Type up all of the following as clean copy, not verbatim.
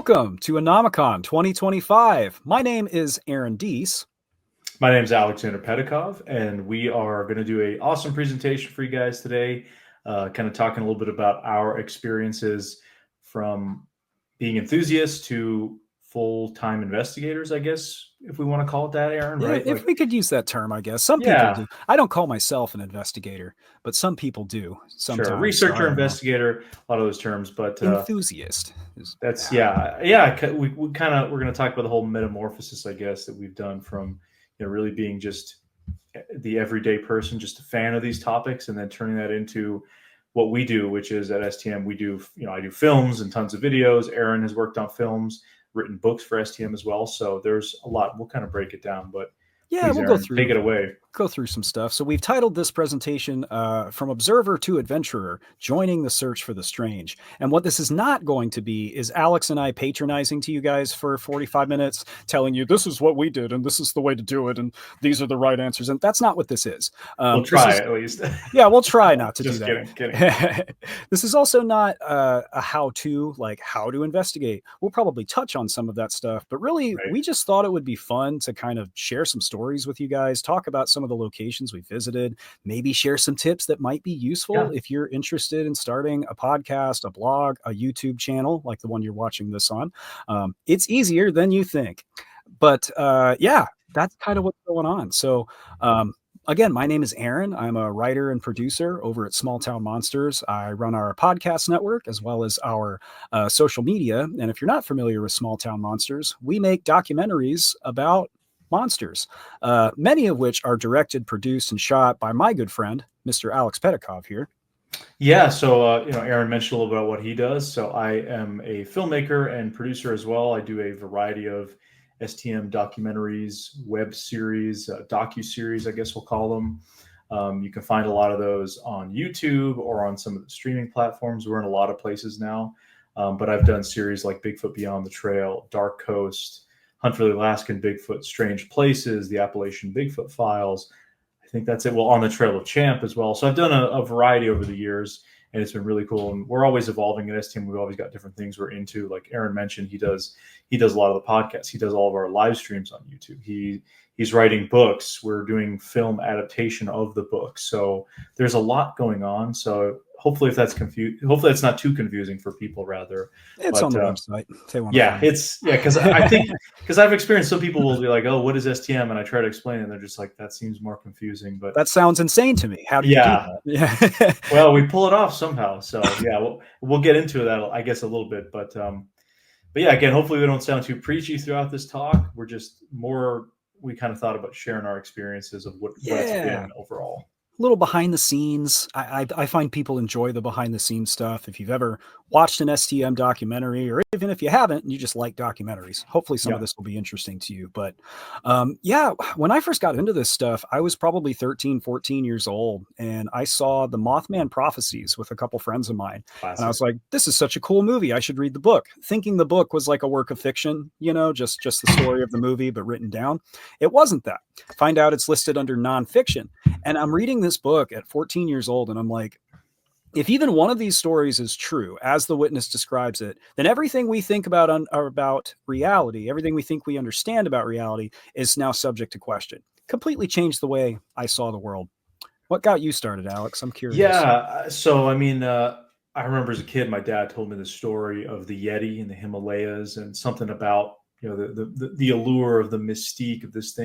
Welcome to ANOMACON 2025. My name is Deese. My name is Aleksandar Petakov, and we are going to do an awesome presentation for you guys today, kind of talking a little bit about our experiences from being enthusiasts to full-time investigators, I guess, if we want to call it that, Aaron, Yeah, right? if we could use that term, I guess. Some people Yeah, do. I don't call myself an investigator, but some people do sure. sometimes. So I Researcher, don't know. investigator, a lot of those terms, but Enthusiast is, that's yeah. We kind of we're going to talk about the whole metamorphosis, I guess, that we've done from really being just the everyday person, just a fan of these topics, and then turning that into what we do, which is at STM, we do, I do films and tons of videos. Aaron has worked on films, written books for STM as well. So there's a lot. We'll kind of break it down, but yeah, please, we'll go Aaron, through take it away. some stuff. So we've titled this presentation From Observer to Adventurer, Joining the Search for the Strange. And what this is not going to be is Alex and I patronizing to you guys for 45 minutes, telling you this is what we did and this is the way to do it and these are the right answers. And that's not what this is. We'll try at least. Yeah, we'll try not to do that. Kidding. This is also not a how-to, like how to investigate. We'll probably touch on some of that stuff, but really, we just thought it would be fun to kind of share some stories with you guys, talk about some of the locations we visited, maybe share some tips that might be useful if you're interested in starting a podcast, a blog, a YouTube channel like the one you're watching this on. It's easier than you think. But yeah, that's kind of what's going on. So again, my name is Aaron. I'm a writer and producer over at Small Town Monsters. I run our podcast network as well as our social media. And if you're not familiar with Small Town Monsters, we make documentaries about monsters, many of which are directed, produced, and shot by my good friend, Mr. Alex Petakov here. Yeah, so Aaron mentioned a little bit about what he does. So I am a filmmaker and producer as well. I do a variety of STM documentaries, web series, docu-series, I guess we'll call them. You can find a lot of those on YouTube or on some of the streaming platforms. We're in a lot of places now, but I've done series like Bigfoot Beyond the Trail, Dark Coast, Hunt for the Alaskan Bigfoot, Strange Places, the Appalachian Bigfoot Files. I think that's it. Well, On the Trail of Champ as well. So I've done a variety over the years, and it's been really cool. And we're always evolving at STM. We've always got different things we're into. Like Aaron mentioned, he does a lot of the podcasts. He does all of our live streams on YouTube. He's writing books. We're doing film adaptation of the books. So there's a lot going on. So hopefully, if that's hopefully it's not too confusing for people. Rather, it's on the website. Because I think I've experienced some people will be like, "Oh, what is STM?" and I try to explain it, and they're just like, "That seems more confusing." But that sounds insane to me. How do you do that? Yeah. Well, we pull it off somehow. So yeah, we'll get into that, I guess, a little bit. But yeah, again, hopefully we don't sound too preachy throughout this talk. We're just we kind of thought about sharing our experiences of what it's been overall. Little behind the scenes. I find people enjoy the behind the scenes stuff. If you've ever watched an STM documentary, or even if you haven't, and you just like documentaries, hopefully some of this will be interesting to you. But yeah, when I first got into this stuff, I was probably 13, 14 years old, and I saw the Mothman Prophecies with a couple friends of mine. Classic. And I was like, this is such a cool movie. I should read the book, thinking the book was like a work of fiction, just the story of the movie, but written down. It wasn't that. Find out it's listed under nonfiction. And I'm reading this book at 14 years old, and I'm like, if even one of these stories is true, as the witness describes it, then everything we think about reality, everything we think we understand about reality is now subject to question. Completely changed the way I saw the world. What got you started, Alex? I'm curious. Yeah. So, I mean, I remember as a kid, my dad told me the story of the Yeti in the Himalayas and something about, the allure of the mystique of this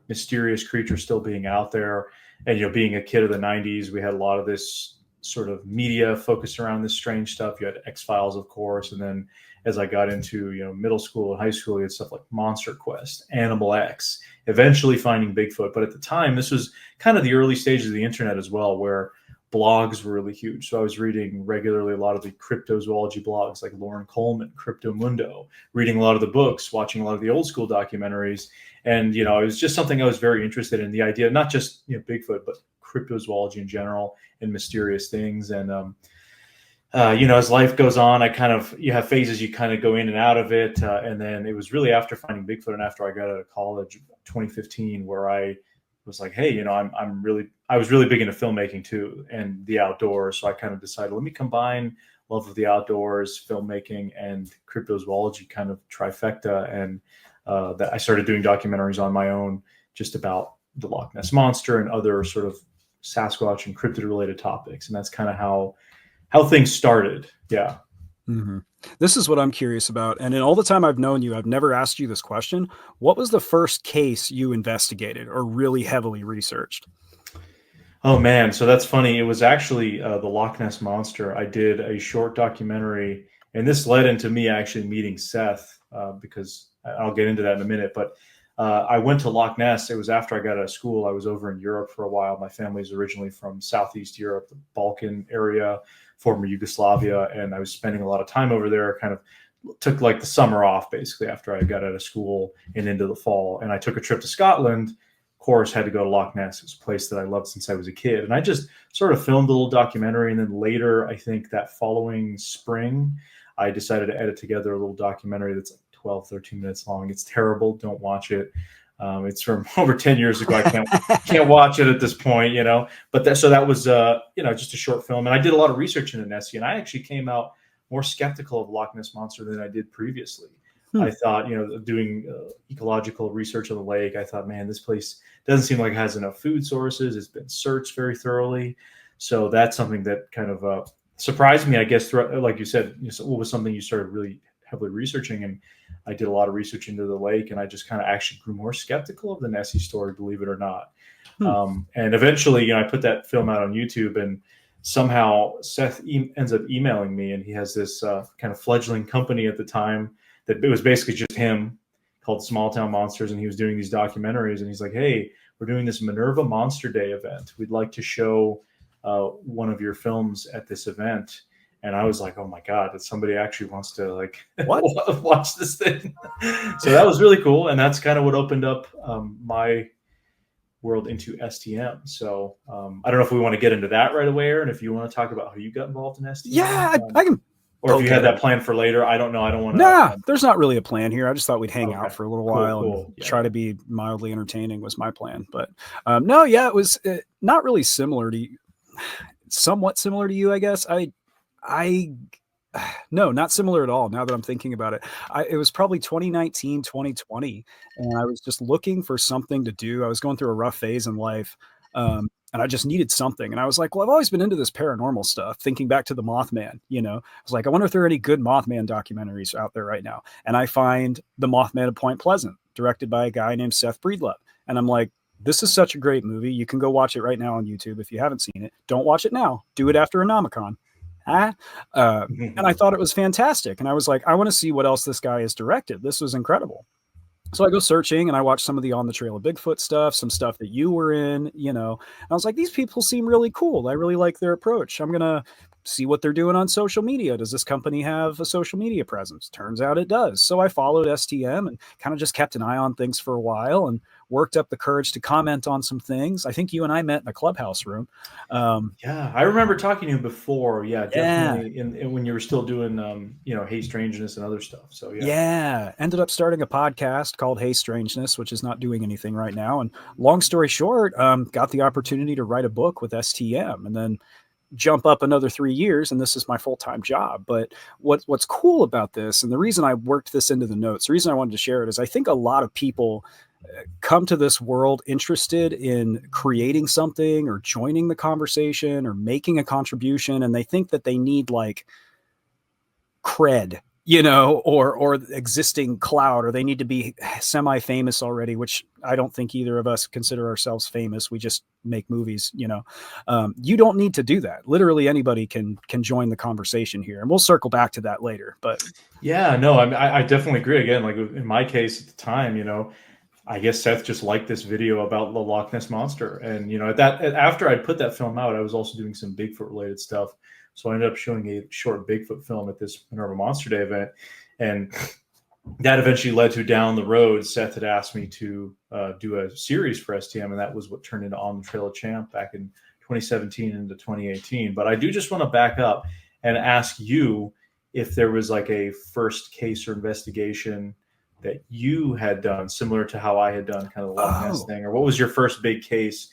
mysterious creature still being out there. And, being a kid of the 90s, we had a lot of this sort of media focused around this strange stuff. You had X-Files, of course. And then as I got into, middle school and high school, you had stuff like Monster Quest, Animal X, eventually finding Bigfoot. But at the time, this was kind of the early stages of the internet as well, where blogs were really huge. So I was reading regularly a lot of the cryptozoology blogs like Lauren Coleman, Crypto Mundo, reading a lot of the books, watching a lot of the old school documentaries. And, it was just something I was very interested in, the idea, not just Bigfoot, but cryptozoology in general and mysterious things. And, as life goes on, you have phases, you kind of go in and out of it. And then it was really after finding Bigfoot and after I got out of college, 2015, where I was like, hey, I was really big into filmmaking too and the outdoors. So I kind of decided, let me combine love of the outdoors, filmmaking, and cryptozoology kind of trifecta. And that I started doing documentaries on my own just about the Loch Ness Monster and other sort of Sasquatch and cryptid related topics. And that's kind of how things started. Yeah. Mm-hmm. This is what I'm curious about. And in all the time I've known you, I've never asked you this question. What was the first case you investigated or really heavily researched? Oh man, so that's funny. It was actually the Loch Ness Monster. I did a short documentary, and this led into me actually meeting Seth, because I'll get into that in a minute. But I went to Loch Ness. It was after I got out of school. I was over in Europe for a while. My family is originally from Southeast Europe, the Balkan area, former Yugoslavia, and I was spending a lot of time over there. Kind of took like the summer off basically after I got out of school and into the fall. And I took a trip to Scotland. Of course, had to go to Loch Ness. It was a place that I loved since I was a kid. And I just sort of filmed a little documentary. And then later, I think that following spring, I decided to edit together a little documentary that's like 12, 13 minutes long. It's terrible. Don't watch it. It's from over 10 years ago. I can't watch it at this point, you know. But that was just a short film. And I did a lot of research into Nessie. And I actually came out more skeptical of Loch Ness Monster than I did previously. I thought, doing ecological research on the lake, I thought, man, this place doesn't seem like it has enough food sources. It's been searched very thoroughly. So that's something that kind of surprised me, I guess, like you said, what was something you started really heavily researching. And I did a lot of research into the lake, and I just kind of actually grew more skeptical of the Nessie story, believe it or not. And eventually, I put that film out on YouTube, and somehow Seth ends up emailing me, and he has this kind of fledgling company at the time that it was basically just him, called Small Town Monsters, and he was doing these documentaries, and he's like, hey, we're doing this Minerva Monster Day event. We'd like to show one of your films at this event. And I was like, oh my God, that somebody actually wants to like watch this thing. So that was really cool. And that's kind of what opened up my world into STM. So I don't know if we want to get into that right away, and if you want to talk about how you got involved in STM. Yeah, I can. Or if you had that plan for later, I don't know. I don't want to. Nah, there's not really a plan here. I just thought we'd hang out for a little while and Yeah. try to be mildly entertaining was my plan. But no, yeah, it was not really similar to you. Somewhat similar to you, I guess. No, not similar at all. Now that I'm thinking about it, it was probably 2019, 2020. And I was just looking for something to do. I was going through a rough phase in life. And I just needed something. And I was like, well, I've always been into this paranormal stuff, thinking back to the Mothman, I was like, I wonder if there are any good Mothman documentaries out there right now. And I find The Mothman of Point Pleasant, directed by a guy named Seth Breedlove. And I'm like, this is such a great movie. You can go watch it right now on YouTube if you haven't seen it. Don't watch it now. Do it after ANOMACON. And I thought it was fantastic. And I was like, I want to see what else this guy has directed. This was incredible. So I go searching, and I watch some of the On the Trail of Bigfoot stuff, some stuff that you were in, and I was like, these people seem really cool. I really like their approach. I'm going to see what they're doing on social media. Does this company have a social media presence? Turns out it does. So I followed STM and kind of just kept an eye on things for a while and worked up the courage to comment on some things. I think you and I met in a clubhouse room. Yeah, I remember talking to you before. Yeah, definitely. In when you were still doing, Hey Strangeness and other stuff. So yeah, ended up starting a podcast called Hey Strangeness, which is not doing anything right now. And long story short, got the opportunity to write a book with STM, and then jump up another 3 years, and this is my full-time job. But what's cool about this, and the reason I worked this into the notes, the reason I wanted to share it is I think a lot of people come to this world interested in creating something or joining the conversation or making a contribution, and they think that they need like cred, or existing cloud, or they need to be semi-famous already, which I don't think either of us consider ourselves famous. We just make movies, you don't need to do that. Literally anybody can join the conversation here, and we'll circle back to that later. But yeah, no, I definitely agree. Again, like in my case at the time, I guess Seth just liked this video about the Loch Ness Monster. And, after I put that film out, I was also doing some Bigfoot related stuff. So I ended up showing a short Bigfoot film at this Minerva Monster Day event. And that eventually led to down the road, Seth had asked me to do a series for STM. And that was what turned into On the Trail of Champ back in 2017 into 2018. But I do just want to back up and ask you if there was like a first case or investigation that you had done similar to how I had done kind of the Loch Ness thing, or what was your first big case,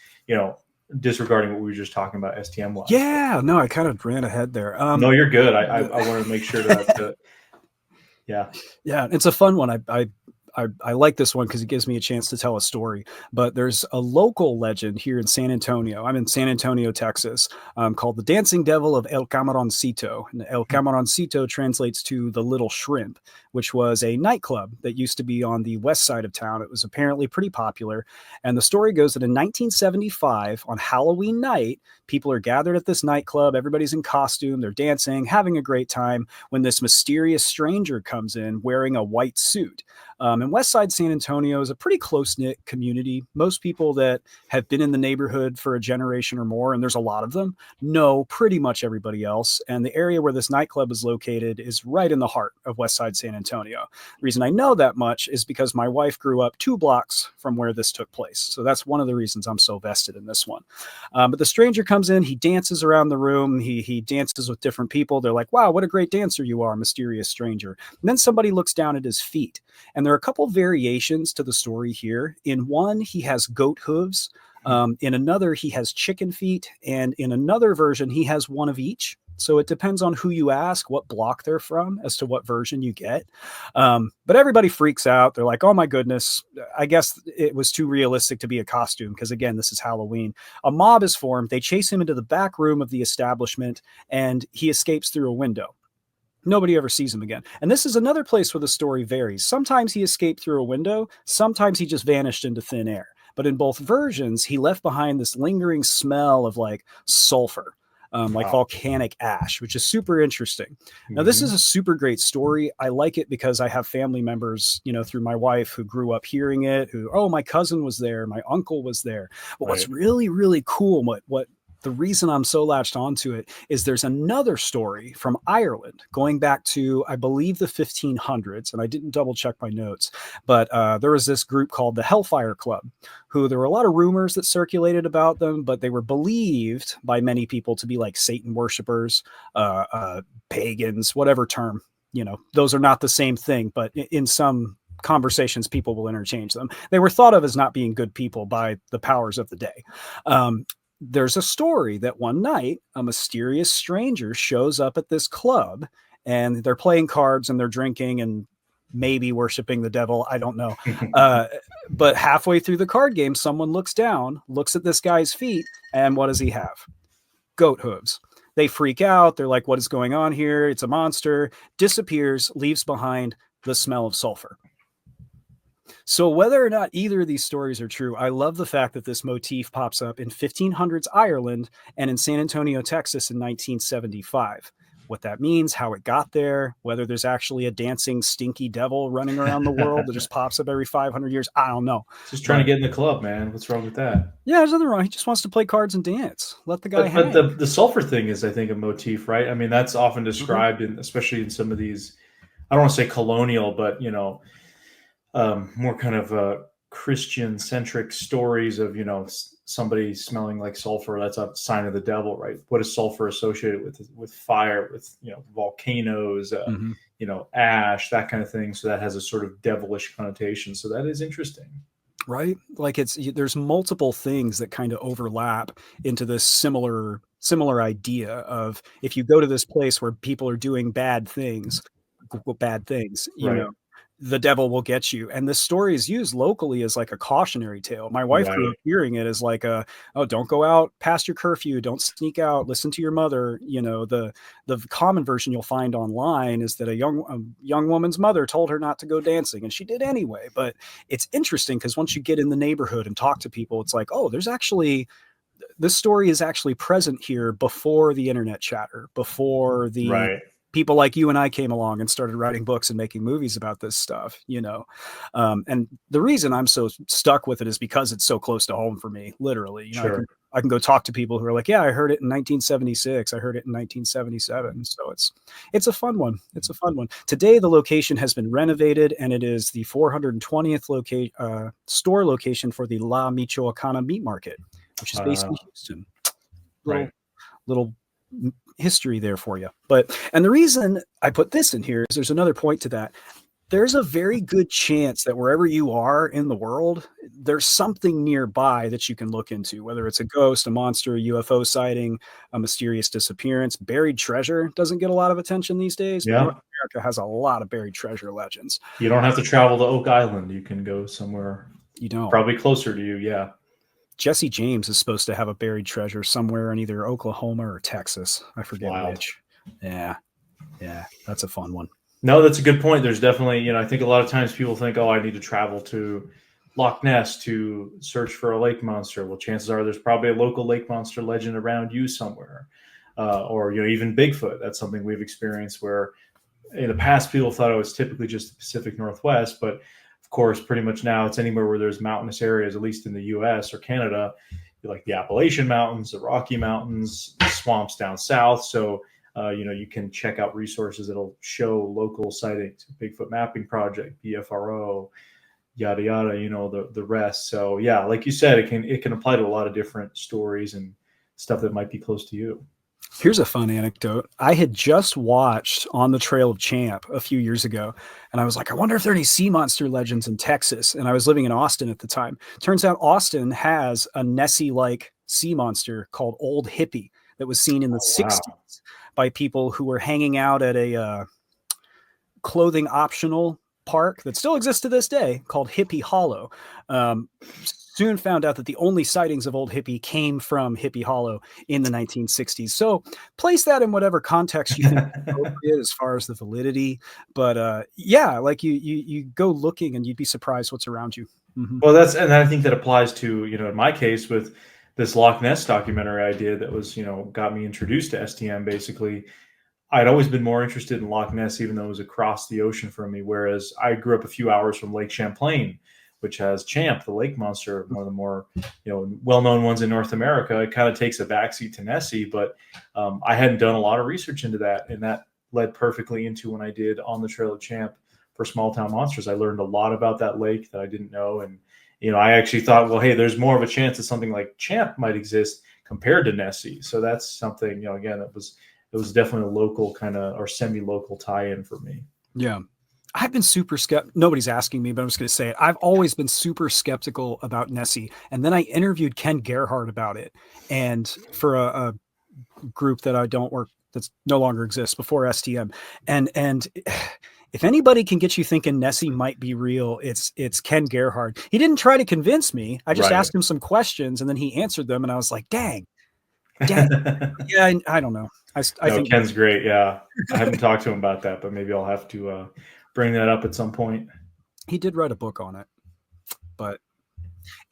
disregarding what we were just talking about STM wise. Yeah, no, I kind of ran ahead there. No, you're good. I wanted to make sure that yeah, it's a fun one. I like this one because it gives me a chance to tell a story. But there's a local legend here in San Antonio. I'm in San Antonio, Texas, called the Dancing Devil of El Camaroncito. And El Camaroncito translates to the Little Shrimp, which was a nightclub that used to be on the west side of town. It was apparently pretty popular. And the story goes that in 1975, on Halloween night, people are gathered at this nightclub. Everybody's in costume. They're dancing, having a great time, when this mysterious stranger comes in wearing a white suit. And West Side San Antonio is a pretty close-knit community. Most people that have been in the neighborhood for a generation or more, and there's a lot of them, know pretty much everybody else. And the area where this nightclub is located is right in the heart of West Side San Antonio. The reason I know that much is because my wife grew up 2 blocks from where this took place. So that's one of the reasons I'm so vested in this one. But the stranger comes in, he dances around the room, he dances with different people. They're like, wow, what a great dancer you are, mysterious stranger. And then somebody looks down at his feet. And there are a couple variations to the story here. In one, he has goat hooves. In another, he has chicken feet. And in another version, he has one of each. So it depends on who you ask, what block they're from, as to what version you get. But everybody freaks out. They're like, oh my goodness, I guess it was too realistic to be a costume because, again, this is Halloween. A mob is formed. They chase him into the back room of the establishment, and he escapes through a window. Nobody ever sees him again. And this is another place where the story varies. Sometimes he escaped through a window. Sometimes he just vanished into thin air. But in both versions, he left behind this lingering smell of like sulfur. Like volcanic ash, which is super interesting. Now, this is a super great story. I like it because I have family members, through my wife who grew up hearing it, my cousin was there, my uncle was there. But what's really, really cool, what the reason I'm so latched onto it is there's another story from Ireland going back to, I believe, the 1500s. And I didn't double check my notes, but there was this group called the Hellfire Club, who there were a lot of rumors that circulated about them, but they were believed by many people to be like Satan worshipers, pagans, whatever term, those are not the same thing, but in some conversations, people will interchange them. They were thought of as not being good people by the powers of the day. There's a story that one night a mysterious stranger shows up at this club and they're playing cards and they're drinking and maybe worshiping the devil. I don't know. But halfway through the card game, someone looks down, looks at this guy's feet, and what does he have? Goat hooves. They freak out. They're like, what is going on here? It's a monster. Disappears, leaves behind the smell of sulfur. So whether or not either of these stories are true, I love the fact that this motif pops up in 1500s Ireland and in San Antonio, Texas in 1975. What that means, how it got there, whether there's actually a dancing stinky devil running around the world that just pops up every 500 years, I don't know. Just trying to get in the club, man. What's wrong with that? Yeah, there's nothing wrong. He just wants to play cards and dance. Let the guy hang. But the sulfur thing is, I think, a motif, right? I mean, that's often described in, especially in some of these, I don't want to say colonial, but, more kind of Christian-centric stories of, somebody smelling like sulfur. That's a sign of the devil, right? What is sulfur associated with fire, with, volcanoes, ash, that kind of thing. So that has a sort of devilish connotation. So that is interesting. Right? Like there's multiple things that kind of overlap into this similar idea of, if you go to this place where people are doing bad things, the devil will get you. And this story is used locally as like a cautionary tale. My wife grew up hearing it as like don't go out past your curfew, don't sneak out, listen to your mother. The common version you'll find online is that a young woman's mother told her not to go dancing, and she did anyway. But it's interesting because once you get in the neighborhood and talk to people, it's like, this story is actually present here before the internet chatter, before the people like you and I came along and started writing books and making movies about this stuff, and the reason I'm so stuck with it is because it's so close to home for me, literally. I can go talk to people who are like, yeah, I heard it in 1976. I heard it in 1977. So it's a fun one. It's a fun one. Today, the location has been renovated, and it is the 420th store location for the La Michoacana Meat Market, which is based in Houston. Little history there for you. And the reason I put this in here is there's another point to that. There's a very good chance that wherever you are in the world, there's something nearby that you can look into, whether it's a ghost, a monster, a UFO sighting, a mysterious disappearance. Buried treasure doesn't get a lot of attention these days, but North America has a lot of buried treasure legends. You don't have to travel to Oak Island. You can go somewhere probably closer to you. Yeah. Jesse James is supposed to have a buried treasure somewhere in either Oklahoma or Texas. I forget which. Yeah. Yeah. That's a fun one. No, that's a good point. There's definitely, I think a lot of times people think, oh, I need to travel to Loch Ness to search for a lake monster. Well, chances are there's probably a local lake monster legend around you somewhere. Or, even Bigfoot. That's something we've experienced where in the past people thought it was typically just the Pacific Northwest. But of course, pretty much now it's anywhere where there's mountainous areas, at least in the US or Canada, like the Appalachian Mountains, the Rocky Mountains, the swamps down south. So, you can check out resources that'll show local sightings, Bigfoot Mapping Project, BFRO, yada yada. The rest. So yeah, like you said, it can apply to a lot of different stories and stuff that might be close to you. Here's a fun anecdote. I had just watched On the Trail of Champ a few years ago, and I was like, I wonder if there are any sea monster legends in Texas. And I was living in Austin at the time. Turns out Austin has a Nessie-like sea monster called Old Hippie that was seen in the 60s by people who were hanging out at a clothing optional park that still exists to this day called Hippie Hollow. Soon found out that the only sightings of Old Hippie came from Hippie Hollow in the 1960s. So place that in whatever context you think is appropriate as far as the validity. But like you go looking and you'd be surprised what's around you. Mm-hmm. Well, and I think that applies to, in my case with this Loch Ness documentary I did that was, got me introduced to STM. Basically, I'd always been more interested in Loch Ness, even though it was across the ocean from me. Whereas I grew up a few hours from Lake Champlain, which has Champ, the lake monster, one of the more, well-known ones in North America. It kind of takes a backseat to Nessie, but I hadn't done a lot of research into that. And that led perfectly into when I did On the Trail of Champ for Small Town Monsters. I learned a lot about that lake that I didn't know. And, I actually thought, well, hey, there's more of a chance that something like Champ might exist compared to Nessie. So that's something, again, it was definitely a local kind of or semi-local tie-in for me. Yeah. I've been super skeptical. Nobody's asking me, but I'm just going to say it. I've always been super skeptical about Nessie. And then I interviewed Ken Gerhardt about it. And for a group that I don't work, that's no longer exists, before STM. And if anybody can get you thinking Nessie might be real, it's Ken Gerhardt. He didn't try to convince me. I just asked him some questions and then he answered them. And I was like, dang. Yeah, I don't know. I think Ken's great. Yeah. I haven't talked to him about that, but maybe I'll have to bring that up at some point. He did write a book on it. But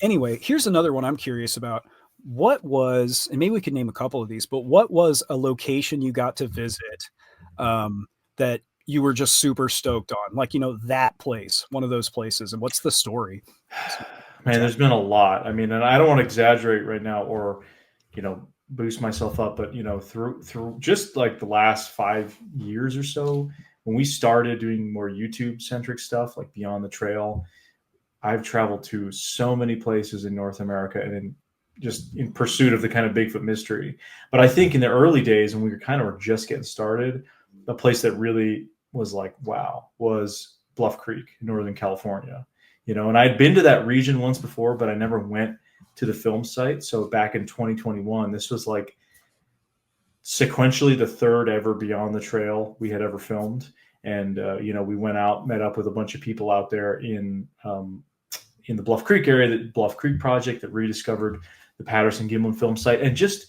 anyway, here's another one I'm curious about. What was, and maybe we could name a couple of these, but what was a location you got to visit that you were just super stoked on? Like, that place, one of those places, and what's the story? Man, there's been a lot. I mean, and I don't want to exaggerate right now or, boost myself up, but, through just like the last 5 years or so, when we started doing more YouTube centric stuff, like Beyond the Trail, I've traveled to so many places in North America and just in pursuit of the kind of Bigfoot mystery. But I think in the early days when we were just getting started, the place that really was like, wow, was Bluff Creek, Northern California, and I'd been to that region once before, but I never went to the film site. So back in 2021, this was like sequentially the third ever Beyond the Trail we had ever filmed. And, we went out, met up with a bunch of people out there in the Bluff Creek area, the Bluff Creek Project that rediscovered the Patterson-Gimlin film site. And just,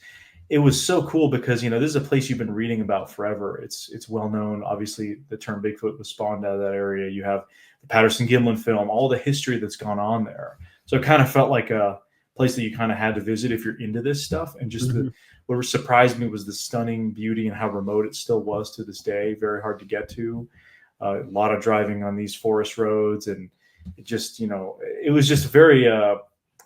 it was so cool because, this is a place you've been reading about forever. It's well known. Obviously, the term Bigfoot was spawned out of that area. You have the Patterson-Gimlin film, all the history that's gone on there. So it kind of felt like a place that you kind of had to visit if you're into this stuff. And just what surprised me was the stunning beauty and how remote it still was to this day. Very hard to get to. A lot of driving on these forest roads. And it just, it was just a very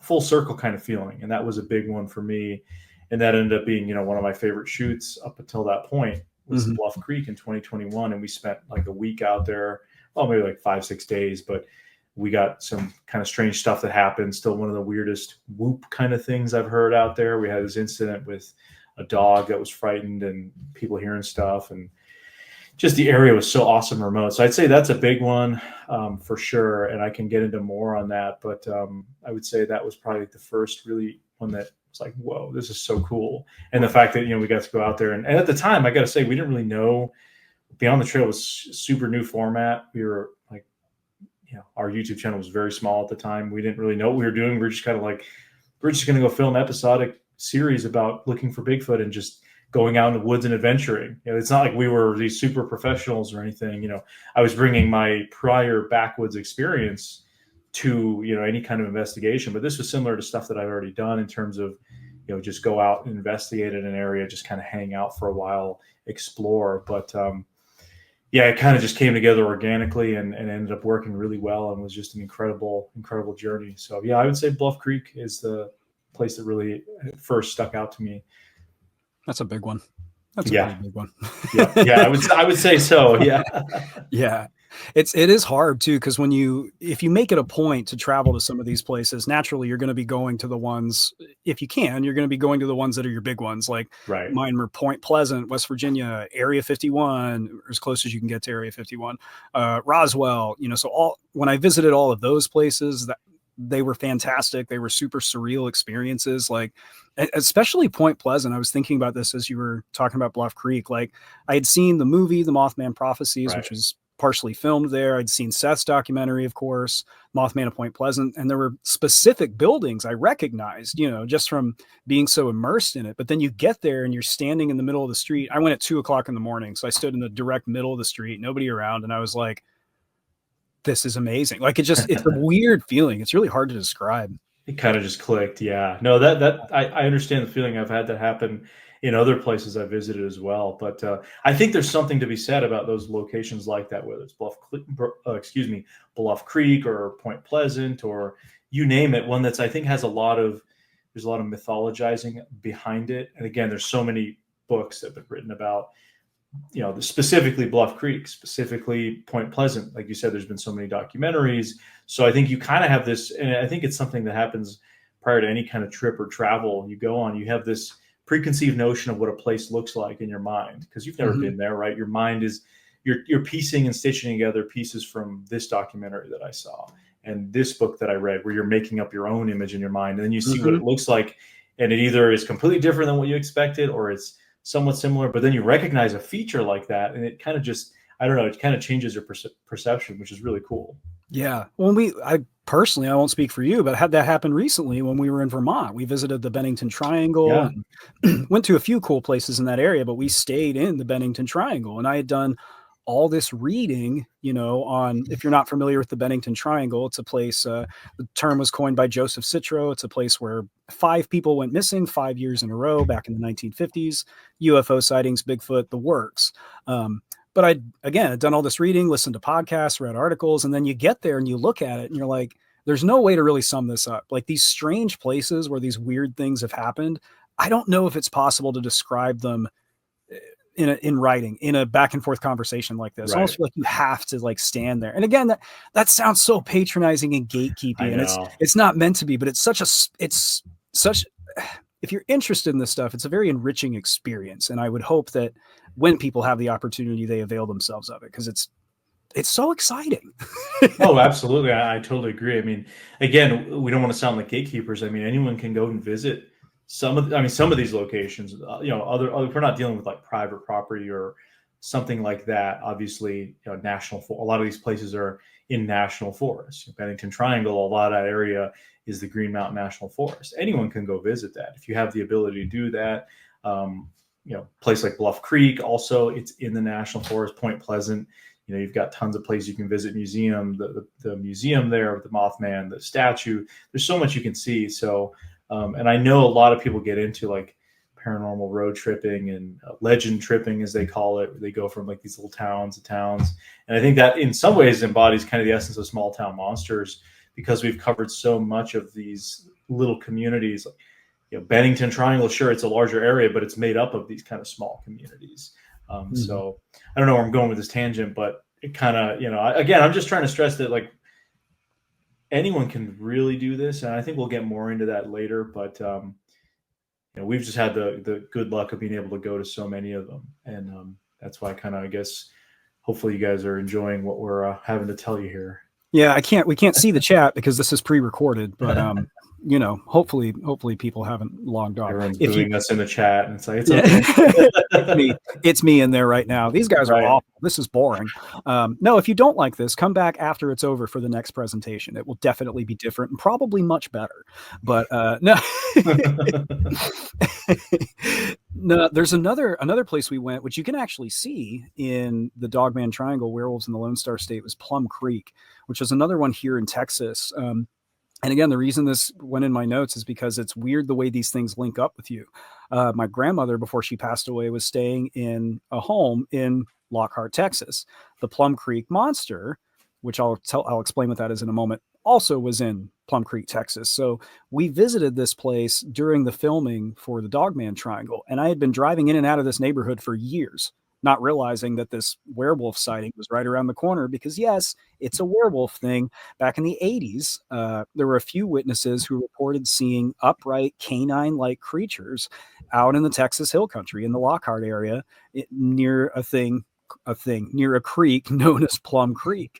full circle kind of feeling. And that was a big one for me. And that ended up being, one of my favorite shoots up until that point was Bluff Creek in 2021. And we spent like a week out there, well, maybe like 5-6 days, but we got some kind of strange stuff that happened. Still one of the weirdest whoop kind of things I've heard out there. We had this incident with a dog that was frightened and people hearing stuff and just the area was so awesome remote. So I'd say that's a big one for sure. And I can get into more on that. But I would say that was probably the first really one that was like, whoa, this is so cool. And the fact that, we got to go out there. And at the time, I got to say, we didn't really know. Beyond the Trail was super new format. We were like, our YouTube channel was very small at the time. We didn't really know what we were doing. We were just kind of like, we're just going to go film episodic series about looking for Bigfoot and just going out in the woods and adventuring. It's not like we were these super professionals or anything. I was bringing my prior backwoods experience to, any kind of investigation, but this was similar to stuff that I've already done in terms of, just go out and investigate in an area, just kind of hang out for a while, explore. But, it kind of just came together organically and ended up working really well and was just an incredible journey. So I would say Bluff Creek is the place that really first stuck out to me. That's a big one. That's a pretty big one. I would say so. Yeah. Yeah. It is hard too, because if you make it a point to travel to some of these places, naturally you're going to be going to the ones, if you can, you're going to be going to the ones that are your big ones. Like mine were Point Pleasant, West Virginia, Area 51, as close as you can get to Area 51, Roswell. So when I visited all of those places, they were fantastic. They were super surreal experiences. Like, especially Point Pleasant. I was thinking about this as you were talking about Bluff Creek. Like, I had seen the movie, The Mothman Prophecies, which was partially filmed there. I'd seen Seth's documentary, of course, Mothman of Point Pleasant, and there were specific buildings I recognized, just from being so immersed in it. But then you get there and you're standing in the middle of the street. I went at 2:00 in the morning. So I stood in the direct middle of the street, nobody around. And I was like, this is amazing. Like, it's a weird feeling. It's really hard to describe. It kind of just clicked. Yeah, no, that I understand the feeling. I've had that happen in other places I visited as well. But I think there's something to be said about those locations like that, whether it's Bluff Creek or Point Pleasant or you name it. One that's, I think, there's a lot of mythologizing behind it. And again, there's so many books that have been written about, specifically Bluff Creek, specifically Point Pleasant. Like you said, there's been so many documentaries. So I think you kind of have this, and I think it's something that happens prior to any kind of trip or travel you go on. You have this preconceived notion of what a place looks like in your mind, because you've never been there, right? Your mind is, you're piecing and stitching together pieces from this documentary that I saw and this book that I read, where you're making up your own image in your mind. And then you see what it looks like, and it either is completely different than what you expected, or it's somewhat similar, but then you recognize a feature like that, and it kind of just, I don't know, it kind of changes your perception, which is really cool. Yeah. Well, I won't speak for you, but had that happen recently when we were in Vermont. We visited the Bennington Triangle and went to a few cool places in that area, but we stayed in the Bennington Triangle. And I had done all this reading, on, if you're not familiar with the Bennington Triangle, it's a place, the term was coined by Joseph Citro. It's a place where 5 people went missing 5 years in a row back in the 1950s, UFO sightings, Bigfoot, the works. But I'd done all this reading, listened to podcasts, read articles, and then you get there and you look at it and you're like, there's no way to really sum this up. Like, these strange places where these weird things have happened, I don't know if it's possible to describe them in writing, in a back and forth conversation like this. I almost feel like you have to like stand there. And again, that sounds so patronizing and gatekeeping, and it's not meant to be, but it's such, if you're interested in this stuff, it's a very enriching experience. And I would hope that when people have the opportunity, they avail themselves of it, because it's so exciting. Oh, absolutely. I totally agree. I mean, again, we don't want to sound like gatekeepers. I mean, anyone can go and visit some of these locations. Other we're not dealing with like private property or something like that. Obviously, a lot of these places are in national forests. Bennington Triangle, a lot of that area is the Green Mountain National Forest. Anyone can go visit that if you have the ability to do that. Place like Bluff Creek, also it's in the National Forest. Point Pleasant, you've got tons of places you can visit. Museum, the museum there with the Mothman, the statue. There's so much you can see. So, and I know a lot of people get into like paranormal road tripping and legend tripping, as they call it. They go from like these little towns to towns, and I think that in some ways embodies kind of the essence of small town monsters, because we've covered so much of these little communities. Bennington Triangle, sure, it's a larger area, but it's made up of these kind of small communities. So I don't know where I'm going with this tangent, but it kind of, again, I'm just trying to stress that like anyone can really do this. And I think we'll get more into that later, but we've just had the good luck of being able to go to so many of them. And that's why I kind of, I guess, hopefully you guys are enjoying what we're having to tell you here. Yeah, we can't see the chat because this is pre-recorded, but you know, hopefully people haven't logged off. Everyone's booing us in the chat, and it's like, it's okay. It's me in there right now. These guys are awful. This is boring. No, if you don't like this, come back after it's over for the next presentation. It will definitely be different and probably much better. But no. No, there's another place we went, which you can actually see in the Dogman Triangle, Werewolves in the Lone Star State, was Plum Creek, which is another one here in Texas. And again, the reason this went in my notes is because it's weird the way these things link up with you. My grandmother, before she passed away, was staying in a home in Lockhart, Texas. The Plum Creek Monster, which I'll explain what that is in a moment, also was in Plum Creek, Texas. So we visited this place during the filming for the Dogman Triangle, and I had been driving in and out of this neighborhood for years, not realizing that this werewolf sighting was right around the corner, because yes, it's a werewolf thing. Back in the 80s, there were a few witnesses who reported seeing upright canine-like creatures out in the Texas Hill Country in the Lockhart area near near a creek known as Plum Creek.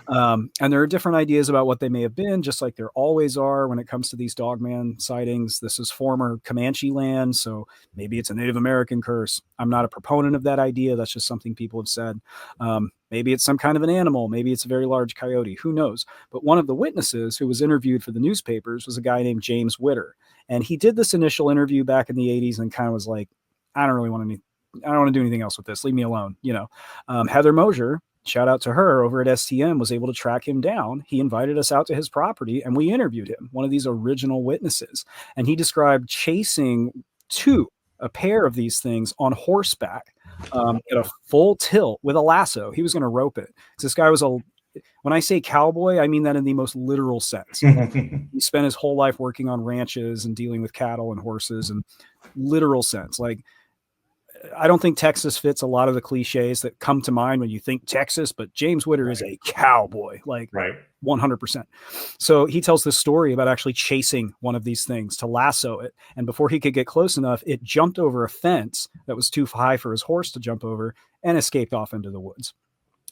And there are different ideas about what they may have been, just like there always are when it comes to these Dogman sightings. This is former Comanche land, so maybe it's a Native American curse. I'm not a proponent of that idea. That's just something people have said. Maybe it's some kind of an animal. Maybe it's a very large coyote. Who knows? But one of the witnesses who was interviewed for the newspapers was a guy named James Witter. And he did this initial interview back in the 80s and kind of was like, I don't want to do anything else with this. Leave me alone. You know, Heather Mosier, shout out to her over at STM, was able to track him down. He invited us out to his property and we interviewed him, one of these original witnesses. And he described chasing a pair of these things on horseback at a full tilt with a lasso. He was going to rope it. This guy was when I say cowboy, I mean that in the most literal sense. He spent his whole life working on ranches and dealing with cattle and horses, and literal sense. Like, I don't think Texas fits a lot of the cliches that come to mind when you think Texas, but James Witter is a cowboy, like 100%. So he tells this story about actually chasing one of these things to lasso it. And before he could get close enough, it jumped over a fence that was too high for his horse to jump over and escaped off into the woods.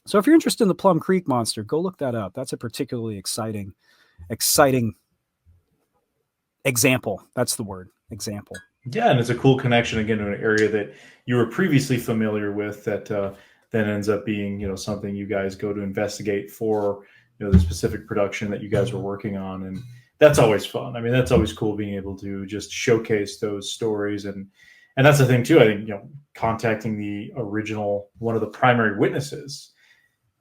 So if you're interested in the Plum Creek Monster, go look that up. That's a particularly exciting example. That's the word, example. Yeah, and it's a cool connection again to an area that you were previously familiar with that then ends up being, you know, something you guys go to investigate for, you know, the specific production that you guys were working on. And that's always fun. I mean, that's always cool being able to just showcase those stories. And that's the thing too. I think, you know, contacting the original, one of the primary witnesses.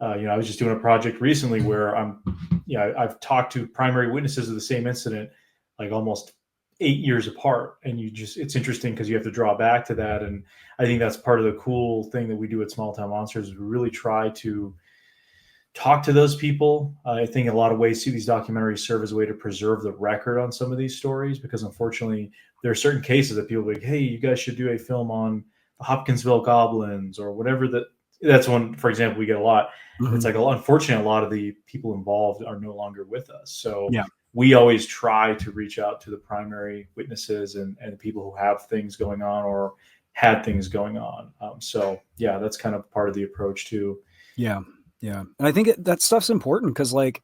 You know, I was just doing a project recently where I've talked to primary witnesses of the same incident, like almost 8 years apart. And it's interesting because you have to draw back to that. And I think that's part of the cool thing that we do at Small Town Monsters, is we really try to talk to those people. I think in a lot of ways, these documentaries serve as a way to preserve the record on some of these stories, because unfortunately there are certain cases that people are like, hey, you guys should do a film on the Hopkinsville goblins or whatever. That's one, for example, we get a lot. Mm-hmm. It's like, unfortunately, a lot of the people involved are no longer with us. So we always try to reach out to the primary witnesses and the people who have things going on or had things going on. So yeah, that's kind of part of the approach too. Yeah. Yeah. And I think that stuff's important because, like,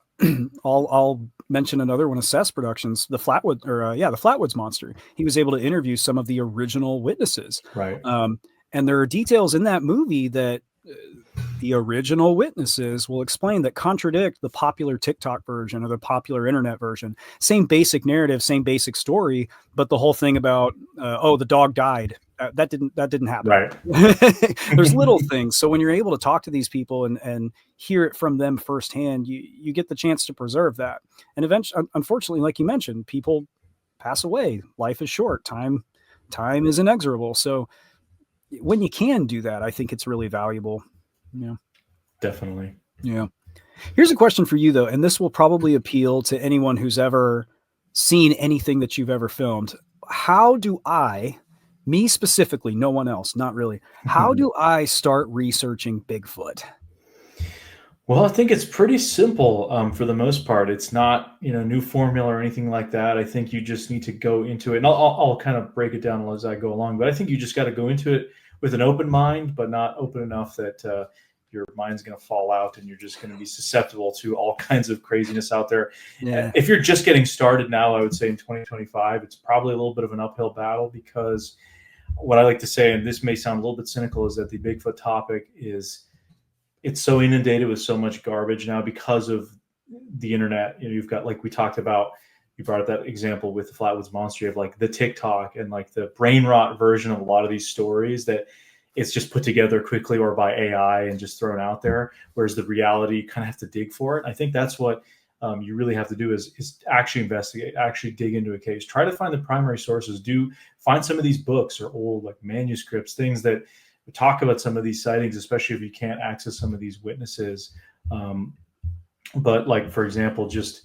I'll mention another one of Seth's productions, the Flatwoods Monster. He was able to interview some of the original witnesses. Right. And there are details in that movie that the original witnesses will explain that contradict the popular TikTok version or the popular internet version. Same basic narrative, same basic story, but the whole thing about, the dog died. That didn't happen. Right. There's little things. So when you're able to talk to these people and hear it from them firsthand, you get the chance to preserve that. And eventually, unfortunately, like you mentioned, people pass away. Life is short. Time is inexorable. So when you can do that, I think it's really valuable. Yeah, definitely. Yeah. Here's a question for you though, and this will probably appeal to anyone who's ever seen anything that you've ever filmed. How do me specifically, no one else, not really, how do I start researching Bigfoot? Well, I think it's pretty simple for the most part. It's not, new formula or anything like that. I think you just need to go into it, and I'll kind of break it down as I go along. But I think you just got to go into it with an open mind, but not open enough that your mind's going to fall out and you're just going to be susceptible to all kinds of craziness out there. Yeah. If you're just getting started now, I would say in 2025, it's probably a little bit of an uphill battle, because what I like to say, and this may sound a little bit cynical, is that the Bigfoot topic it's so inundated with so much garbage now because of the internet. You've got, like we talked about, you brought up that example with the Flatwoods Monster. You have like the TikTok and like the brain rot version of a lot of these stories that it's just put together quickly or by AI and just thrown out there. Whereas the reality, you kind of have to dig for it. I think that's what you really have to do is actually investigate, actually dig into a case, try to find the primary sources, find some of these books or old like manuscripts, things that talk about some of these sightings, especially if you can't access some of these witnesses. But like, for example, just,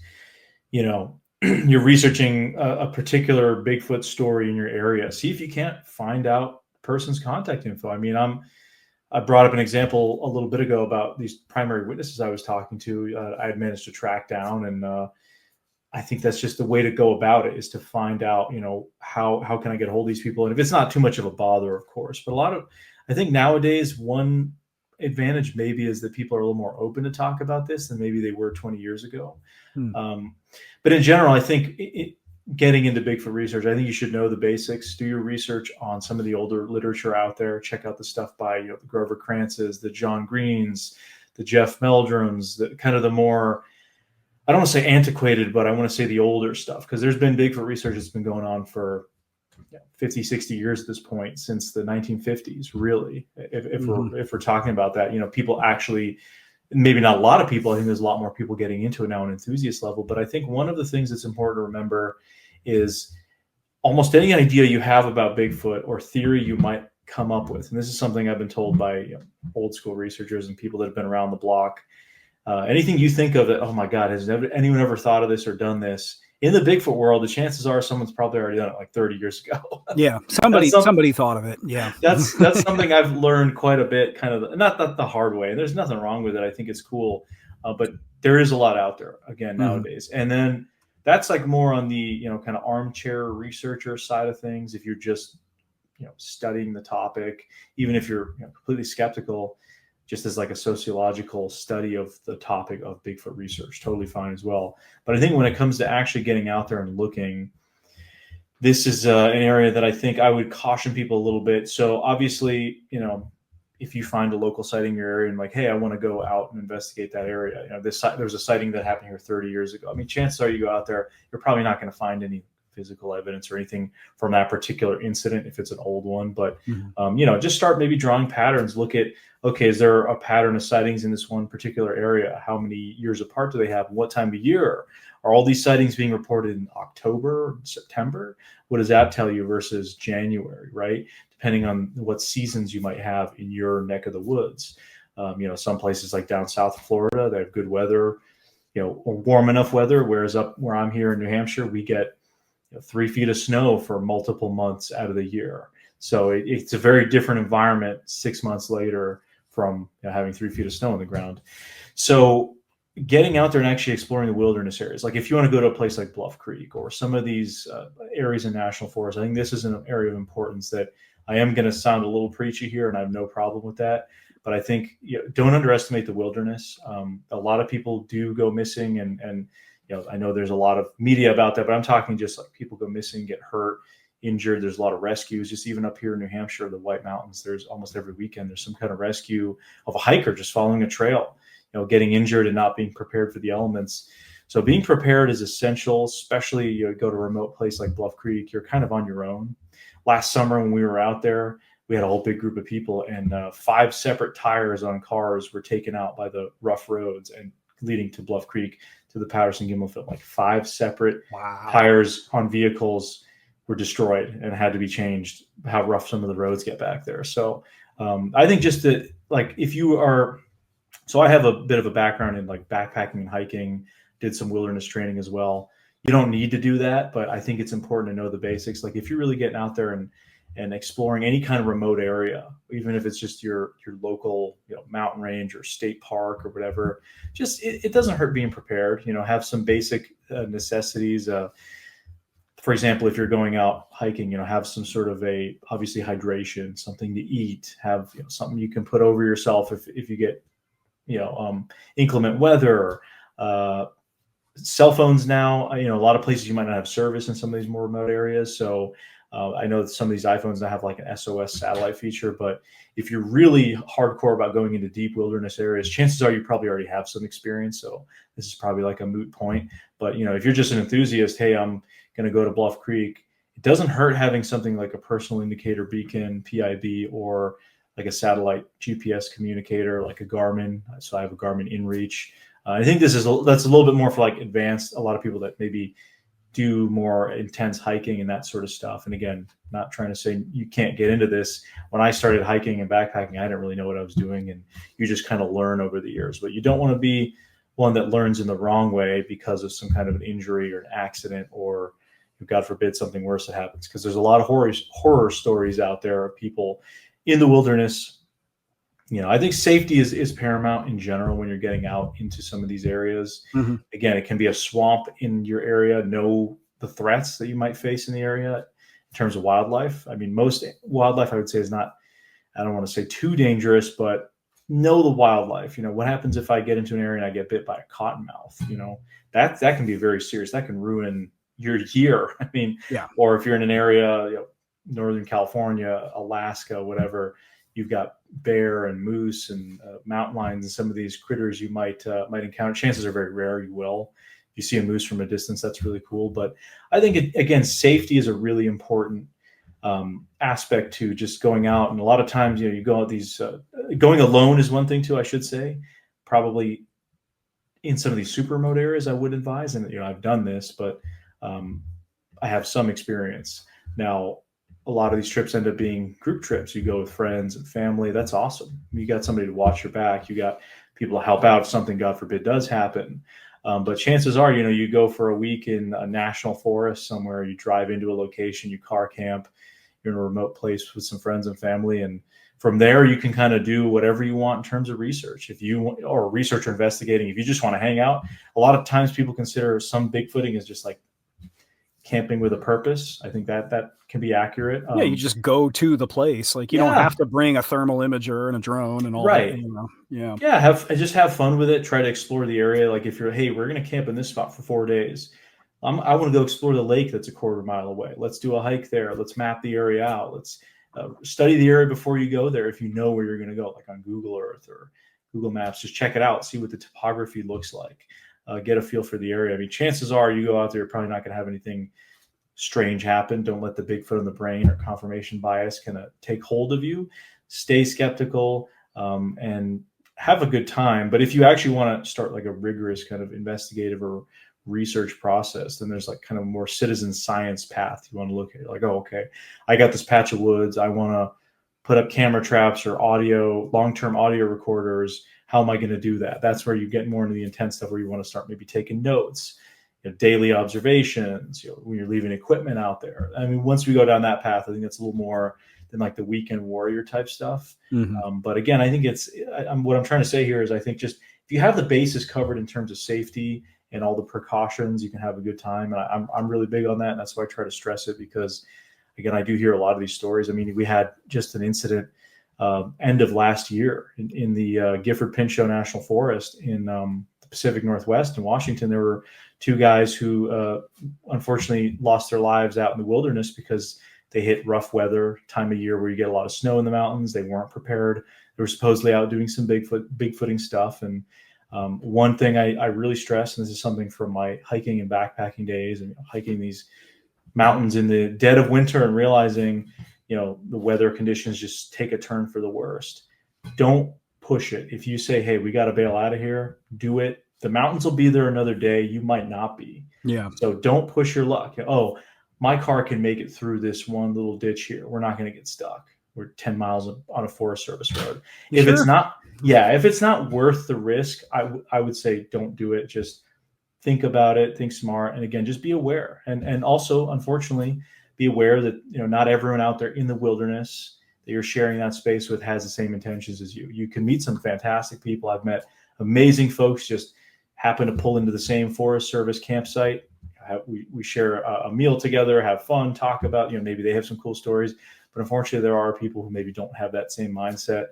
you're researching a particular Bigfoot story in your area. See if you can't find out person's contact info. I mean, I brought up an example a little bit ago about these primary witnesses I was talking to. I had managed to track down, and I think that's just the way to go about it, is to find out, how can I get a hold of these people? And if it's not too much of a bother, of course, but I think nowadays one advantage maybe is that people are a little more open to talk about this than maybe they were 20 years ago. But in general, I think getting into Bigfoot research, I think you should know the basics. Do your research on some of the older literature out there. Check out the stuff by the Grover Krantz's, the John Greens, the Jeff Meldrums, the kind of the more, I don't want to say antiquated, but I want to say the older stuff, because there's been Bigfoot research that's been going on for 50, 60 years at this point, since the 1950s, really. If we're talking about that, people actually, maybe not a lot of people, I think there's a lot more people getting into it now on an enthusiast level. But I think one of the things that's important to remember is almost any idea you have about Bigfoot or theory you might come up with, and this is something I've been told by old school researchers and people that have been around the block, anything you think of that, oh my God, has anyone ever thought of this or done this? In the Bigfoot world, the chances are someone's probably already done it like 30 years ago. Yeah, somebody thought of it. Yeah, that's something I've learned quite a bit, kind of not the hard way. And there's nothing wrong with it. I think it's cool, but there is a lot out there again nowadays. And then that's like more on the kind of armchair researcher side of things. If you're just studying the topic, even if you're completely skeptical, just as like a sociological study of the topic of Bigfoot research, totally fine as well. But I think when it comes to actually getting out there and looking, this is an area that I think I would caution people a little bit. So obviously, if you find a local sighting in your area and like, hey, I want to go out and investigate that area. There was a sighting that happened here 30 years ago. I mean, chances are you go out there, you're probably not going to find any physical evidence or anything from that particular incident if it's an old one. But, just start maybe drawing patterns. Look at, okay, is there a pattern of sightings in this one particular area? How many years apart do they have? What time of year? Are all these sightings being reported in October, September? What does that tell you versus January, right? Depending on what seasons you might have in your neck of the woods. Some places like down south of Florida, they have good weather, warm enough weather, whereas up where I'm here in New Hampshire, we get 3 feet of snow for multiple months out of the year. So it's a very different environment 6 months later from having 3 feet of snow on the ground. So getting out there and actually exploring the wilderness areas, like if you want to go to a place like Bluff Creek or some of these areas in national forests, I think this is an area of importance that I am going to sound a little preachy here, and I have no problem with that. But I think don't underestimate the wilderness. A lot of people do go missing, and I know there's a lot of media about that, but I'm talking just like people go missing, get hurt, injured. There's a lot of rescues. Just even up here in New Hampshire, the White Mountains, there's almost every weekend there's some kind of rescue of a hiker just following a trail, getting injured and not being prepared for the elements. So being prepared is essential, especially you go to a remote place like Bluff Creek, you're kind of on your own. Last summer when we were out there, we had a whole big group of people, and 5 separate tires on cars were taken out by the rough roads and leading to Bluff Creek to the Patterson-Gimel Field. Like 5 separate tires on vehicles were destroyed and had to be changed. How rough some of the roads get back there. So I think just that, like, if you are, so I have a bit of a background in like backpacking and hiking, did some wilderness training as well. You don't need to do that, but I think it's important to know the basics. Like if you're really getting out there and exploring any kind of remote area, even if it's just your local mountain range or state park or whatever, just it doesn't hurt being prepared. Have some basic necessities. For example, if you're going out hiking, have some sort of obviously hydration, something to eat, have something you can put over yourself if you get inclement weather, cell phones now, a lot of places you might not have service in some of these more remote areas. So I know that some of these iPhones now have like an SOS satellite feature, but if you're really hardcore about going into deep wilderness areas, chances are you probably already have some experience. So this is probably like a moot point. But, if you're just an enthusiast, hey, I'm going to go to Bluff Creek, it doesn't hurt having something like a personal indicator beacon, PIB, or like a satellite GPS communicator, like a Garmin. So I have a Garmin InReach. I think that's a little bit more for like advanced, a lot of people that maybe do more intense hiking and that sort of stuff. And again, not trying to say you can't get into this. When I started hiking and backpacking, I didn't really know what I was doing, and you just kind of learn over the years. But you don't want to be one that learns in the wrong way because of some kind of an injury or an accident, or God forbid something worse that happens. Because there's a lot of horror stories out there of people in the wilderness. I think safety is paramount in general when you're getting out into some of these areas. Mm-hmm. Again, it can be a swamp in your area. Know the threats that you might face in the area in terms of wildlife. I mean, most wildlife I would say is not, I don't want to say too dangerous, but know the wildlife. What happens if I get into an area and I get bit by a cottonmouth? That can be very serious. That can ruin your year. I mean, yeah. Or if you're in an area, Northern California, Alaska, whatever, you've got bear and moose and mountain lions and some of these critters you might encounter. Chances are very rare you will. If you see a moose from a distance, that's really cool. But I think, again, safety is a really important aspect to just going out. And a lot of times, you go out these, going alone is one thing too, I should say. Probably in some of these super remote areas, I would advise. And, I've done this, but I have some experience. Now, a lot of these trips end up being group trips. You go with friends and family. That's awesome. You got somebody to watch your back. You got people to help out if something, God forbid, does happen. But chances are, you go for a week in a national forest somewhere, you drive into a location, you car camp, you're in a remote place with some friends and family. And from there, you can kind of do whatever you want in terms of research. If you want, or research or investigating, if you just want to hang out, a lot of times people consider some Bigfooting as just like camping with a purpose. I think that can be accurate. Yeah, you just go to the place. Like you don't have to bring a thermal imager and a drone and all right. that. Yeah, just have fun with it. Try to explore the area. Like if you're, hey, we're going to camp in this spot for 4 days. I want to go explore the lake that's a quarter mile away. Let's do a hike there. Let's map the area out. Let's study the area before you go there. If you know where you're going to go, like on Google Earth or Google Maps, just check it out. See what the topography looks like. Get a feel for the area. I mean, chances are you go out there, you're probably not going to have anything strange happen. Don't let the Bigfoot in the brain or confirmation bias kind of take hold of you. Stay skeptical and have a good time. But if you actually want to start like a rigorous kind of investigative or research process, then there's like kind of more citizen science path you want to look at. Like, oh, okay, I got this patch of woods. I want to put up camera traps or long-term audio recorders. How am I going to do that? That's where you get more into the intense stuff where you want to start maybe taking notes, daily observations, when you're leaving equipment out there. I mean, once we go down that path, I think that's a little more than like the weekend warrior type stuff. Mm-hmm. But again, I think what I'm trying to say here is I think just if you have the bases covered in terms of safety and all the precautions, you can have a good time. And I'm really big on that. And that's why I try to stress it because, again, I do hear a lot of these stories. I mean, we had just an incident end of last year in the Gifford Pinchot National Forest in the Pacific Northwest in Washington. There were 2 guys who unfortunately lost their lives out in the wilderness because they hit rough weather time of year where you get a lot of snow in the mountains. They weren't prepared. They were supposedly out doing some Bigfooting stuff. And one thing I really stress, and this is something from my hiking and backpacking days and hiking these mountains in the dead of winter and realizing, the weather conditions just take a turn for the worst. Don't push it. If you say, hey, we got to bail out of here, do it. The mountains will be there another day. You might not be. Yeah. So don't push your luck. Oh, my car can make it through this one little ditch here. We're not going to get stuck. We're 10 miles on a Forest Service road. If it's not worth the risk, I would say don't do it. Just think about it, think smart. And again, just be aware. And also, unfortunately, be aware that, not everyone out there in the wilderness that you're sharing that space with has the same intentions as you. You can meet some fantastic people. I've met amazing folks just happen to pull into the same Forest Service campsite. We share a meal together, have fun, talk about, maybe they have some cool stories. But unfortunately, there are people who maybe don't have that same mindset.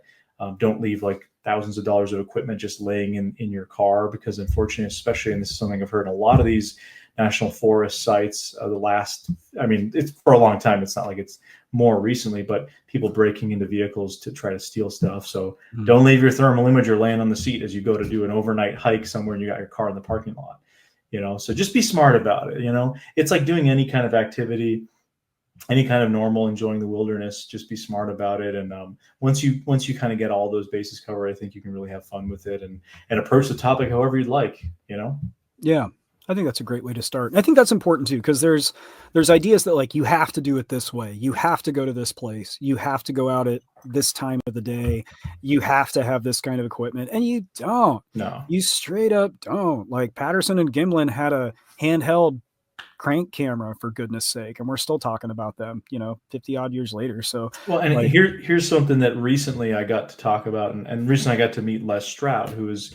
Don't leave like thousands of dollars of equipment just laying in your car, because unfortunately, especially, and this is something I've heard in a lot of these national forest sites, it's for a long time. It's not like it's more recently, but people breaking into vehicles to try to steal stuff. So don't leave your thermal imager laying on the seat as you go to do an overnight hike somewhere and you got your car in the parking lot. So just be smart about it. It's like doing any kind of activity, any kind of normal, enjoying the wilderness. Just be smart about it. And once you kind of get all those bases covered, I think you can really have fun with it and approach the topic however you'd like. Yeah. I think that's a great way to start. And I think that's important too, because there's ideas that like, you have to do it this way. You have to go to this place. You have to go out at this time of the day. You have to have this kind of equipment. And you don't. No. You straight up don't. Like Patterson and Gimlin had a handheld crank camera, for goodness sake, and we're still talking about them 50 odd years later. So well, and like, here's something that recently I got to talk about, and recently I got to meet Les Stroud, who is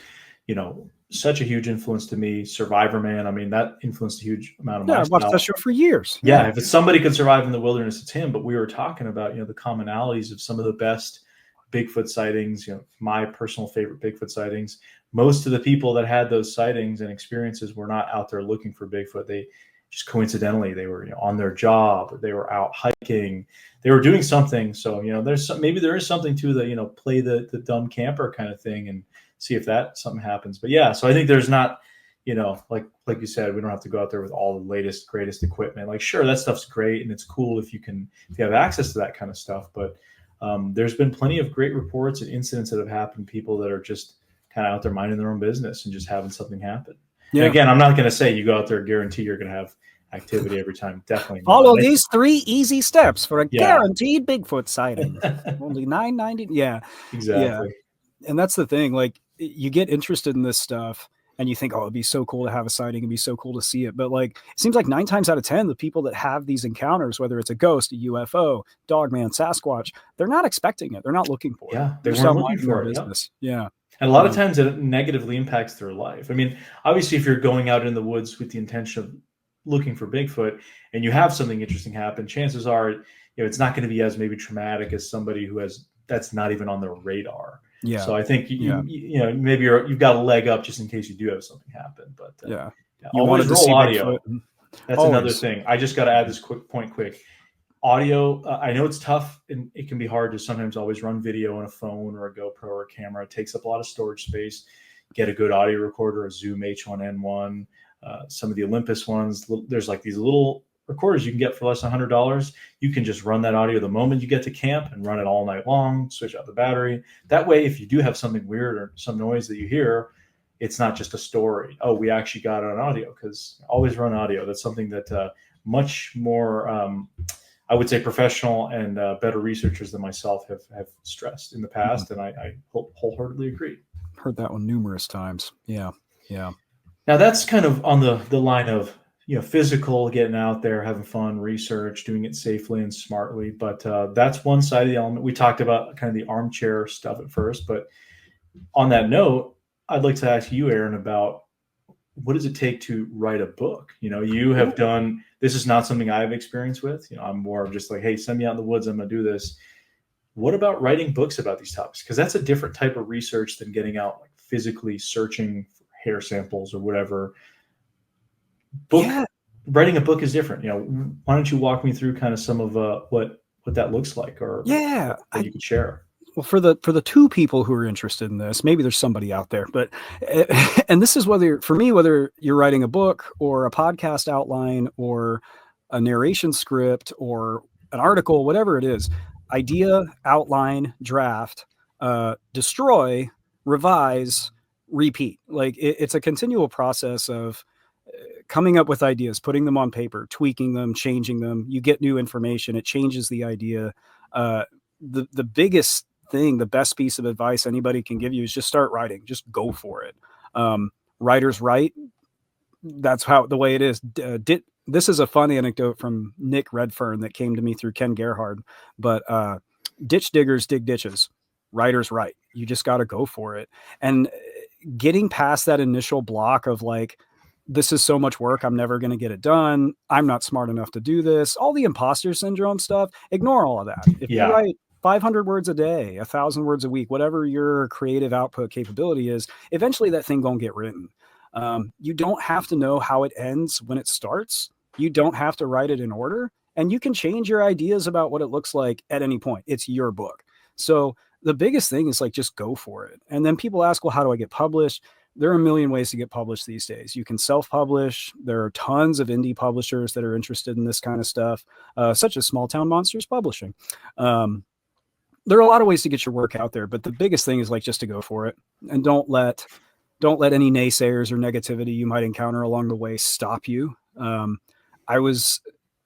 such a huge influence to me. Survivor Man, I mean, that influenced a huge amount of my I've watched that show for years. Yeah, if it's somebody could survive in the wilderness, it's him. But we were talking about the commonalities of some of the best Bigfoot sightings, my personal favorite Bigfoot sightings. Most of the people that had those sightings and experiences were not out there looking for Bigfoot. They just coincidentally, they were on their job, or they were out hiking, they were doing something. So maybe there is something to the play the dumb camper kind of thing and see if that something happens. But yeah, so I think there's not like you said, we don't have to go out there with all the latest greatest equipment. Like, sure, that stuff's great and it's cool if you have access to that kind of stuff. But there's been plenty of great reports and incidents that have happened, people that are just kind of out there minding their own business and just having something happen. Yeah. And again, I'm not going to say you go out there guarantee you're going to have activity every time. Definitely follow these 3 easy steps for a guaranteed Bigfoot sighting. Only $9.90. Yeah, exactly. Yeah. And that's the thing. Like, you get interested in this stuff and you think, oh, it'd be so cool to have a sighting. It'd be so cool to see it. But like, it seems like 9 times out of 10, the people that have these encounters, whether it's a ghost, a UFO, Dogman, Sasquatch, they're not expecting it. They're not looking for it. Yeah, they weren't looking for it. Business. Yeah. And a lot of times it negatively impacts their life. I mean, obviously, if you're going out in the woods with the intention of looking for Bigfoot and you have something interesting happen, chances are, it's not going to be as maybe traumatic as somebody who that's not even on their radar. Yeah. So I think maybe you've got a leg up just in case you do have something happen. But you always roll audio. Bigfoot. That's always another thing. I just got to add this quick. Audio, I know it's tough and it can be hard to sometimes always run video on a phone or a GoPro or a camera. It takes up a lot of storage space. Get a good audio recorder, a Zoom H1N1, some of the Olympus ones. There's like these little recorders you can get for less than $100. You can just run that audio the moment you get to camp and run it all night long, switch out the battery. That way, if you do have something weird or some noise that you hear, it's not just a story. Oh, we actually got it on audio, because always run audio. That's something that much more, I would say, professional and better researchers than myself have stressed in the past. And I wholeheartedly agree. Heard that one numerous times. Yeah. Yeah. Now that's kind of on the line of, physical, getting out there, having fun, research, doing it safely and smartly. But that's one side of the element. We talked about kind of the armchair stuff at first, but on that note, I'd like to ask you, Aaron, about what does it take to write a book? You have done, this is not something I've experienced with, I'm more of just like, hey, send me out in the woods, I'm going to do this. What about writing books about these topics? Because that's a different type of research than getting out, like physically searching for hair samples or whatever. Writing a book is different. Why don't you walk me through kind of some of what that looks like, or what you could share? Well, for the 2 people who are interested in this, maybe there's somebody out there, but, and this is whether you're writing a book or a podcast outline or a narration script or an article, whatever it is, idea, outline, draft, destroy, revise, repeat. Like it's a continual process of coming up with ideas, putting them on paper, tweaking them, changing them. You get new information. It changes the idea. The biggest thing, the best piece of advice anybody can give you is just start writing. Just go for it. Writers write. That's the way it is. This is a fun anecdote from Nick Redfern that came to me through Ken Gerhard, but ditch diggers dig ditches. Writers write. You just got to go for it. And getting past that initial block of like, this is so much work, I'm never going to get it done, I'm not smart enough to do this, all the imposter syndrome stuff, ignore all of that. If you write 500 words a day, 1,000 words a week, whatever your creative output capability is, eventually that thing gonna get written. You don't have to know how it ends when it starts. You don't have to write it in order, and you can change your ideas about what it looks like at any point. It's your book. So the biggest thing is like, just go for it. And then people ask, well, how do I get published? There are a million ways to get published these days. You can self-publish. There are tons of indie publishers that are interested in this kind of stuff, such as Small Town Monsters Publishing. There are a lot of ways to get your work out there, but the biggest thing is like, just to go for it, and don't let any naysayers or negativity you might encounter along the way stop you. I was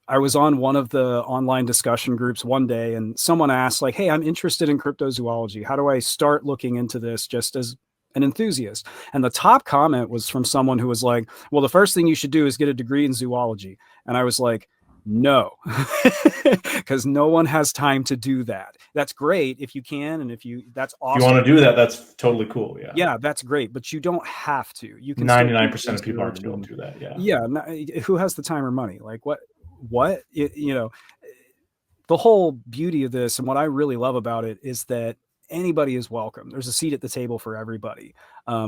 on one of the online discussion groups one day, and someone asked like, hey, I'm interested in cryptozoology. How do I start looking into this just as an enthusiast? And the top comment was from someone who was like, well, the first thing you should do is get a degree in zoology. And I was like, no, because no one has time to do that. That's great if you can, and that's awesome. If you want to do that, that's totally cool. Yeah, that's great, but you don't have to. You can. 99% of people aren't going to do that. Yeah. Who has the time or money? Like what? The whole beauty of this, and what I really love about it, is that anybody is welcome. There's a seat at the table for everybody.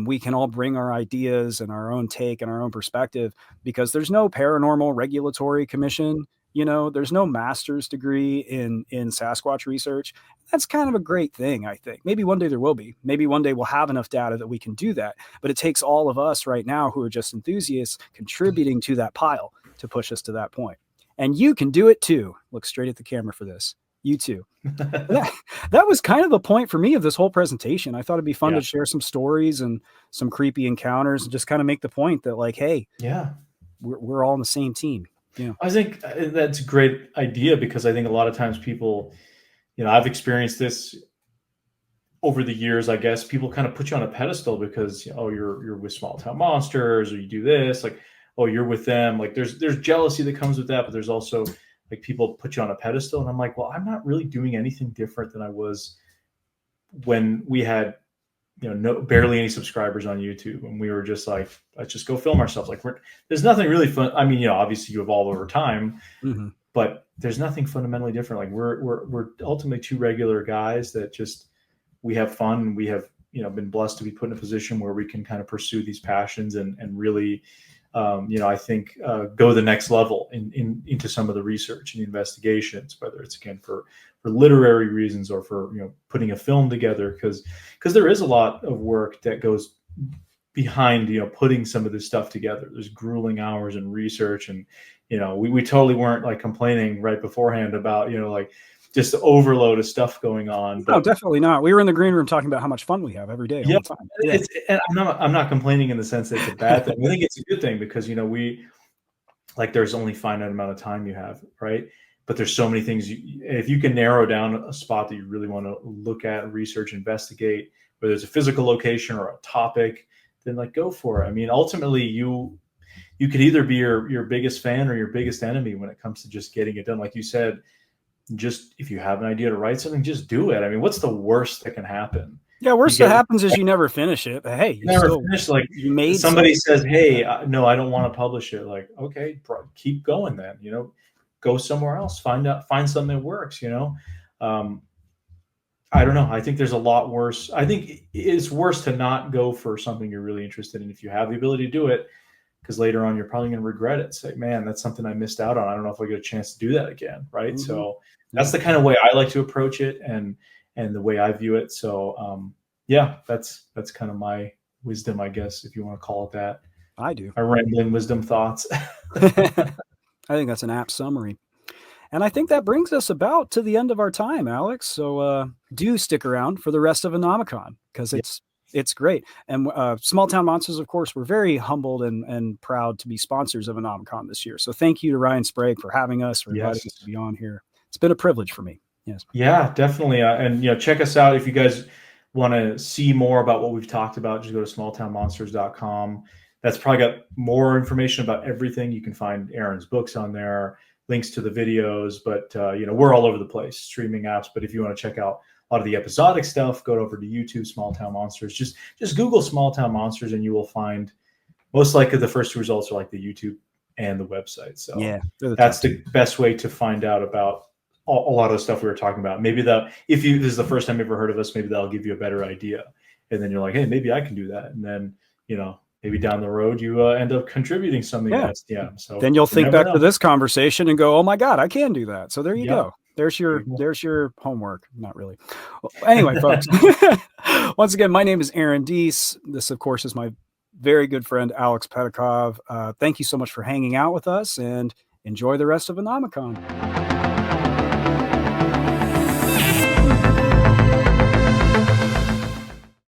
We can all bring our ideas and our own take and our own perspective, because there's no paranormal regulatory commission. There's no master's degree in Sasquatch research. That's kind of a great thing, I think. Maybe one day there will be. Maybe one day we'll have enough data that we can do that. But it takes all of us right now who are just enthusiasts contributing to that pile to push us to that point. And you can do it too. Look straight at the camera for this. You too. That was kind of the point for me of this whole presentation. I thought it'd be fun to share some stories and some creepy encounters, and just kind of make the point that, like, hey, we're all on the same team. Yeah, I think that's a great idea, because I think a lot of times people, I've experienced this over the years. I guess people kind of put you on a pedestal because, you're with Small Town Monsters, or you do this, like, oh, you're with them. Like there's jealousy that comes with that, but there's also like people put you on a pedestal, and I'm like, well, I'm not really doing anything different than I was when we had, barely any subscribers on YouTube, and we were just like, let's just go film ourselves. Like there's nothing really fun. I mean, obviously you evolve over time, but there's nothing fundamentally different. Like we're ultimately two regular guys that we have fun, and we have, been blessed to be put in a position where we can kind of pursue these passions and really, I think go the next level into some of the research and the investigations, whether it's again for literary reasons or for putting a film together, because there is a lot of work that goes behind putting some of this stuff together. There's grueling hours and research, and we totally weren't like complaining right beforehand about like just the overload of stuff going on. No, definitely not. We were in the green room talking about how much fun we have every day. All the time. And I'm not complaining in the sense that it's a bad thing. I think it's a good thing, because there's only finite amount of time you have, right? But there's so many things. If you can narrow down a spot that you really want to look at, research, investigate, whether it's a physical location or a topic, then like go for it. I mean, ultimately you could either be your biggest fan or your biggest enemy when it comes to just getting it done. Like you said, just if you have an idea to write something, just do it. I mean, what's the worst that can happen? Yeah, worst that happens is you never finish it. But hey, you never finish. Like you made somebody says, "Hey, no, I don't want to publish it." Like, okay, keep going then. Go somewhere else. Find something that works. I don't know. I think there's a lot worse. I think it's worse to not go for something you're really interested in if you have the ability to do it, because later on you're probably going to regret it. Say, man, that's something I missed out on. I don't know if I get a chance to do that again. Right. So that's the kind of way I like to approach it, and the way I view it. So, that's kind of my wisdom, I guess, if you want to call it that. I do. My rambling wisdom thoughts. I think that's an apt summary. And I think that brings us about to the end of our time, Alex. So do stick around for the rest of ANOMACON, because it's great. And Small Town Monsters, of course, we're very humbled and proud to be sponsors of ANOMACON this year. So thank you to Ryan Sprague for having us, for inviting us to be on here. It's been a privilege for me. Yes. Yeah, definitely. And check us out if you guys want to see more about what we've talked about. Just go to smalltownmonsters.com. That's probably got more information about everything. You can find Aaron's books on there, links to the videos, but we're all over the place, streaming apps. But if you want to check out a lot of the episodic stuff, go over to YouTube, Small Town Monsters. Just Google Small Town Monsters, and you will find most likely the first two results are like the YouTube and the website. So that's the best way to find out about a lot of the stuff we were talking about. Maybe that if this is the first time you ever heard of us, maybe that'll give you a better idea. And then you're like, hey, maybe I can do that. And then, maybe down the road you end up contributing something to STM. So then you'll think back to this conversation and go, oh my God, I can do that. So there you go. There's your homework. Not really. Well, anyway, folks, once again, my name is Aaron Deese. This, of course, is my very good friend, Alex Petakov. Thank you so much for hanging out with us, and enjoy the rest of ANOMACON.